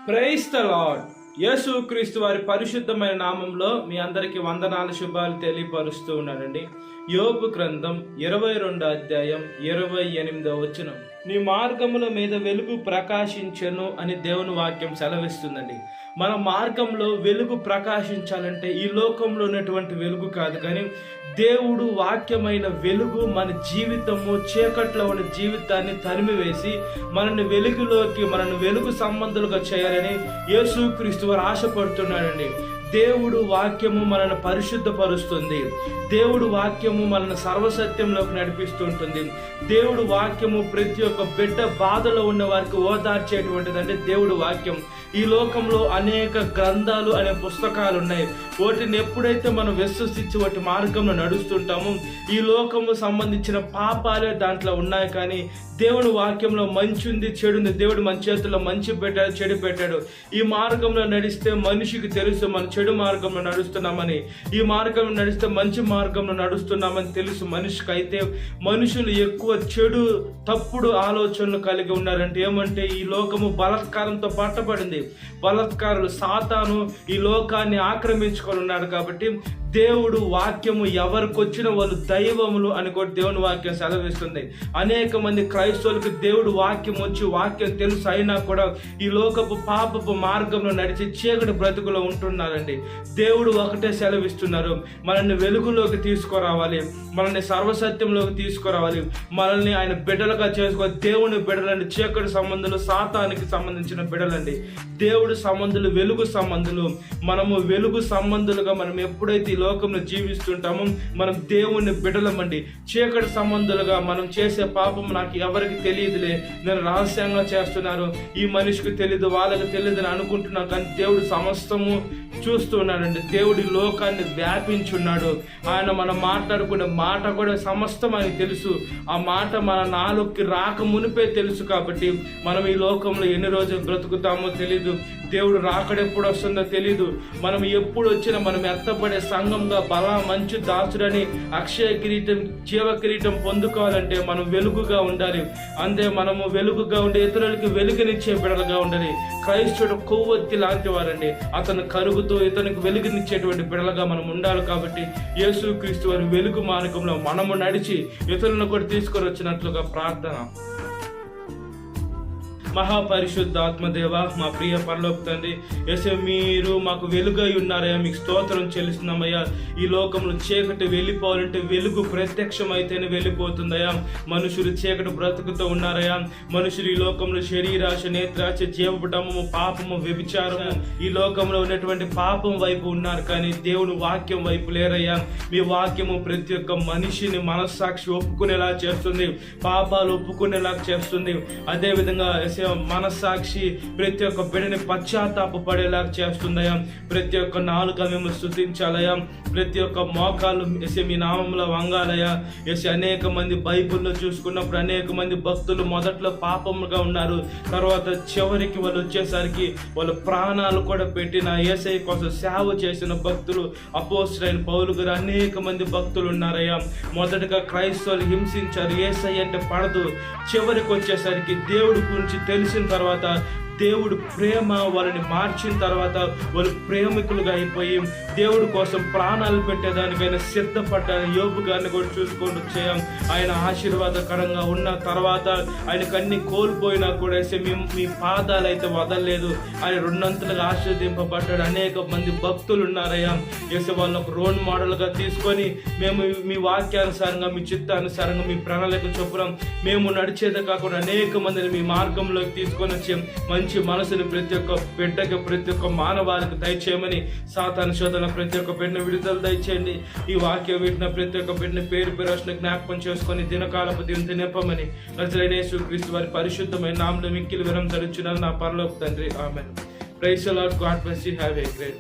Praise the lord. యేసుక్రీస్తు వారి పరిశుద్ధమైన నామంలో మీ అందరికీ వందనాలు, శుభాలు తెలియపరుస్తూ ఉన్నానండి. యోబు గ్రంథం 22వ అధ్యాయం 28వ వచనం, నీ మార్గముల మీద వెలుగు ప్రకాశించెను అని దేవుని వాక్యం సెలవిస్తుందండి. మన మార్గంలో వెలుగు ప్రకాశించాలంటే ఈ లోకంలో ఉన్నటువంటి వెలుగు కాదు, కానీ దేవుడు వాక్యమైన వెలుగు మన జీవితము, చీకట్లో ఉన్న జీవితాన్ని తరిమివేసి మనల్ని వెలుగులోకి, మనల్ని వెలుగు సంబంధులుగా చేయాలని యేసుక్రీస్తు వారు ఆశపడుతున్నాడండి. దేవుడు వాక్యము మనల్ని పరిశుద్ధపరుస్తుంది. దేవుడు వాక్యము మనల్ని సర్వసత్యంలోకి నడిపిస్తూ ఉంటుంది. దేవుడు వాక్యము ప్రతి ఒక్క బిడ్డ బాధలో ఉన్న వారికి ఓదార్చేటువంటిది అంటే దేవుడు వాక్యం. ఈ లోకంలో అనేక గ్రంథాలు అనే పుస్తకాలు ఉన్నాయి. వాటిని ఎప్పుడైతే మనం విశ్వసించి వాటి మార్గంలో నడుస్తుంటామో ఈ లోకము సంబంధించిన పాపాలే దాంట్లో ఉన్నాయి, కానీ దేవుని వాక్యంలో మంచి ఉంది, చెడు ఉంది. దేవుడు మన చేతుల్లో మంచి పెట్టాడు, చెడు పెట్టాడు. ఈ మార్గంలో నడిస్తే మనిషికి తెలుసు మన చెడు మార్గంలో నడుస్తున్నామని, ఈ మార్గంలో నడిస్తే మంచి మార్గంలో నడుస్తున్నామని తెలుసు మనిషికి. అయితే మనుషులు ఎక్కువ చెడు తప్పుడు ఆలోచనలు కలిగి ఉన్నారంటే ఏమంటే ఈ లోకము బలాత్కారంతో పట్టబడింది. బలాత్కారులు సాతాను ఈ లోకాన్ని ఆక్రమించుకొని ఉన్నాడు. కాబట్టి దేవుడు వాక్యము ఎవరికి వచ్చిన వాళ్ళు దైవములు అని కూడా దేవుని వాక్యం సెలవిస్తుంది. అనేక మంది క్రైస్తవులకు దేవుడు వాక్యం వచ్చి వాక్యం తెలుసు అయినా కూడా ఈ లోకపు పాపపు మార్గంలో నడిచి చీకటి బ్రతుకులో ఉంటున్నారండి. దేవుడు ఒకటే సెలవిస్తున్నారు, మనల్ని వెలుగులోకి తీసుకురావాలి, మనల్ని సర్వసత్యంలోకి తీసుకురావాలి, మనల్ని ఆయన బిడ్డలుగా చేసుకోవాలి. దేవుని బిడ్డలండి, చీకటి సంబంధులు సాతానికి సంబంధించిన బిడ్డలండి. దేవుడు సంబంధులు, వెలుగు సంబంధులు. మనము వెలుగు సంబంధులుగా మనం ఎప్పుడైతే లోకంలో జీవిస్తుంటామో మనం దేవుని బిడ్డలమండి. చీకటి సంబంధులుగా మనం చేసే పాపం నాకు ఎవరికి తెలియదులే, నేను రహస్యంగా చేస్తున్నాను, ఈ మనిషికి తెలియదు, వాళ్ళకి తెలియదు అని అనుకుంటున్నాను, కానీ దేవుడు సమస్తము చూస్తున్నాడండి. దేవుడి లోకాన్ని వ్యాపించున్నాడు. ఆయన మనం మాట్లాడుకునే మాట కూడా సమస్తం ఆయనకు తెలుసు. ఆ మాట మన నాలుగుకి రాక మునిపే తెలుసు. కాబట్టి మనం ఈ లోకంలో ఎన్ని రోజులు బ్రతుకుతామో తెలీదు, దేవుడు రాకడెప్పుడు వస్తుందో తెలీదు. మనం ఎప్పుడు వచ్చినా మనం ఎత్తపడే సంఘంగా బల మంచు దాసుడని అక్షయ కిరీటం, జీవ కిరీటం పొందుకోవాలంటే మనం వెలుగుగా ఉండాలి. అంతే, మనము వెలుగుగా ఉండి ఇతరులకి వెలుగునిచ్చే బిడలుగా ఉండాలి. క్రైస్తవుడు కొవ్వొత్తి లాంటి వారండి. అతను కరుగుతూ ఇతనికి వెలుగునిచ్చేటువంటి బిడలుగా మనం ఉండాలి. కాబట్టి యేసుక్రీస్తు వారి వెలుగు మార్గంలో మనము నడిచి ఇతరులను కూడా తీసుకొని వచ్చినట్లుగా ప్రార్థన. మహాపరిశుద్ధ ఆత్మదేవ, మా ప్రియ పరలోక తండ్రి, యేసే మీరు మాకు వెలుగై ఉన్నారయ్యా, మీకు స్తోత్రం చెల్లిస్తున్నామయ్యా. ఈ లోకంలో చీకటి వెళ్ళిపోవాలంటే వెలుగు ప్రత్యక్షమైతేనే వెళ్ళిపోతుందయ్యా. మనుషులు చీకటి బ్రతుకుతూ ఉన్నారయ్యా. మనుషులు ఈ లోకంలో శరీరాశ, నేత్రాశ, జీవపటము, పాపము, వ్యభిచారము, ఈ లోకంలో ఉన్నటువంటి పాపం వైపు ఉన్నారు, కానీ దేవుని వాక్యం వైపు లేరయ్యా. మీ వాక్యము ప్రతి ఒక్క మనిషిని మనస్సాక్షి ఒప్పుకునేలా చేస్తుంది, పాపాలు ఒప్పుకునేలా చేస్తుంది. అదేవిధంగా మనస్సాక్షి ప్రతి ఒక్క బిడ్డని పశ్చాత్తాప పడేలా చేస్తుందయ్యా. ప్రతి ఒక్క నాలుక మేము స్తుతించాలయ్యా. ప్రతి ఒక్క మోకాలు మీ నామంలో వంగాలయ్యా. అనేక మంది బైబిల్లో చూసుకున్నప్పుడు అనేక మంది భక్తులు మొదట్లో పాపముగా ఉన్నారు, తర్వాత చివరికి వాళ్ళు వచ్చేసరికి వాళ్ళ ప్రాణాలు కూడా పెట్టిన యేసయ్య కోసం సేవ చేసిన భక్తులు అపోస్తలుడైన పౌలు గారు, అనేక మంది భక్తులు ఉన్నారయ్యా. మొదటగా క్రైస్తవులు హింసించారు, యేసయ్య అంటే పడదు. చివరికి వచ్చేసరికి దేవుడి గురించి తెలిసిన తర్వాత, దేవుడు ప్రేమ వాళ్ళని మార్చిన తర్వాత వాళ్ళు ప్రేమికులుగా అయిపోయి దేవుడి కోసం ప్రాణాలు పెట్టేదానికైనా సిద్ధపడ్డాను. యోబు గారిని కూడా చూసుకొని వచ్చాం. ఆయన ఆశీర్వాదకరంగా ఉన్న తర్వాత ఆయనకు అన్ని కోల్పోయినా కూడా మీ పాదాలు అయితే వదలలేదు. ఆయన రెండంతలుగా ఆశీర్వదింపబడ్డాడు. అనేక మంది భక్తులు ఉన్నారయ్యా. వాళ్ళని ఒక రోల్ మోడల్గా తీసుకొని మేము మీ వాక్యానుసారంగా, మీ చిత్తానుసారంగా, మీ ప్రణాళిక చొప్పున మేము నడిచేదే కాకుండా అనేక మందిని మీ మార్గంలోకి తీసుకొని వచ్చాం. మంచి మనసుని ప్రతి ఒక్క బిడ్డకి, ప్రతి ఒక్క మానవాళికి దయచేయమని, సాతాను శోధన ప్రతి ఒక్క బిడ్డను విడుదల దయచేయండి. ఈ వాక్యం వింటున్న ప్రతి ఒక్క బిడ్డని పేరు పేరు జ్ఞాపకం చేసుకొని దినకాలపు దీని నింపమని నజరేయుడైన యేసుక్రీస్తు వారి పరిశుద్ధమైన నామములో మిక్కిలి వినయం జరుగుచున్నాను నా పరలోక తండ్రి. Amen. Praise the lord. God bless you. Have a great